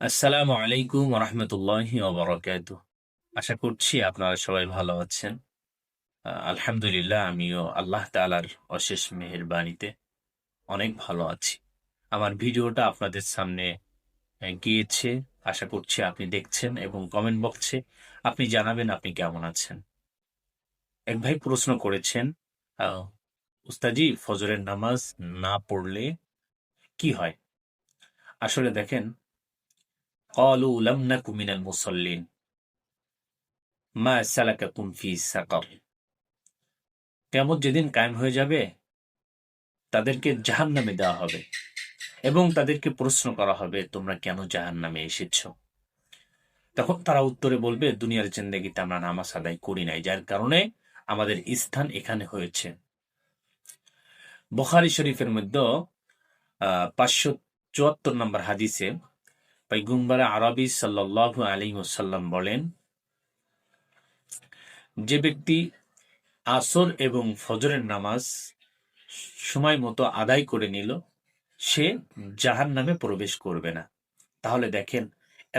আসসালামু আলাইকুম রহমতুল্লাহি ওবরাকাতুহ। আশা করছি আপনারা সবাই ভালো আছেন। আলহামদুলিল্লাহ, আমিও আল্লাহ তাআলার অশেষ মেহেরবানিতে অনেক ভালো আছি। আমার ভিডিওটা আপনাদের সামনে গিয়েছে। আশা করছি আপনি দেখছেন এবং কমেন্ট বক্সে আপনি জানাবেন আপনি কেমন আছেন। এক ভাই প্রশ্ন করেছেন, আহ, উস্তাজি ফজরের নামাজ না পড়লে কি হয়? আসলে দেখেন, ক্বালু লাম নাকু মিনাল মুসাল্লিন মা সালাকাকুম ফি সাকার। কিয়ামত যেদিন কায়েম হয়ে যাবে, তাদেরকে জাহান্নামে দেওয়া হবে এবং তাদেরকে প্রশ্ন করা হবে, তোমরা কেন জাহান্নামে এসেছো? তখন তারা উত্তরে বলবে, দুনিয়ার জিন্দেগিতে আমরা নামাজ আদায় করি নাই, যার কারণে আমাদের স্থান এখানে হয়েছে। বুখারী শরীফের মধ্যে 574 নম্বর হাদিসে পয়গম্বর আরবি সাল্লাল্লাহু আলাইহি ওয়াসাল্লাম বলেন, যে ব্যক্তি আসর এবং ফজরের নামাজ সময় মতো আদায় করে নিল, সে জাহান্নামে প্রবেশ করবে না। তাহলে দেখেন,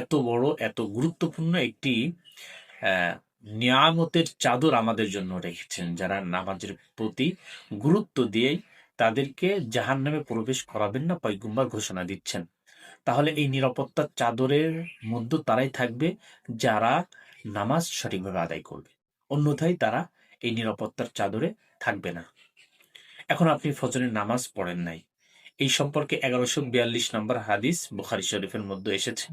এত বড় এত গুরুত্বপূর্ণ একটি নিয়ামতের চাদর আমাদের জন্য রেখেছেন, যারা নামাজের প্রতি গুরুত্ব দিয়ে তাদেরকে জাহান্নামে প্রবেশ করাবেন না, পয়গম্বর ঘোষণা দিচ্ছেন। তাহলে এই নিরাপত্তার চাদরের মধ্যে তারাই থাকবে যারা নামাজ সঠিকভাবে আদায় করবে, অন্যথায় তারা এই নিরাপত্তার চাদরে থাকবে না। এখন আপনি ফজরের নামাজ পড়েন নাই, এই সম্পর্কে 1142 নম্বর হাদিস বুখারী শরীফের মধ্যে এসেছে।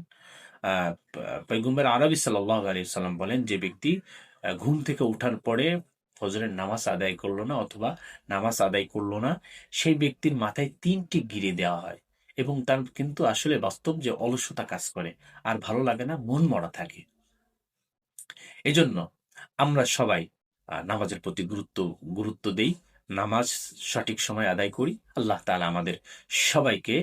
পয়গম্বর আরবি সাল্লাল্লাহু আলাইহি সাল্লাম বলেন, যে ব্যক্তি ঘুম থেকে ওঠার পরে ফজরের নামাজ আদায় করলো না অথবা নামাজ আদায় করলো না, সেই ব্যক্তির মাথায় 3টি গিরে দেওয়া হয় এবং তার কিন্তু আসলে বাস্তব যে অলসতা কাজ করে, আর ভালো লাগে না, মন মরা থাকে। এজন্য আমরা সবাই নামাজের প্রতি গুরুত্ব দেই, নামাজ সঠিক সময় আদায় করি। আল্লাহ তাআলা আমাদের সবাইকে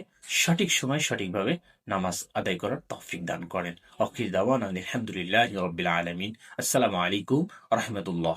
সঠিক সময় সঠিকভাবে নামাজ আদায় করার তৌফিক দান করেন। আখির দাওয়ানা আলহামদুলিল্লাহি রাব্বিল আলামিন। আসসালামু আলাইকুম ওয়া রাহমাতুল্লাহ।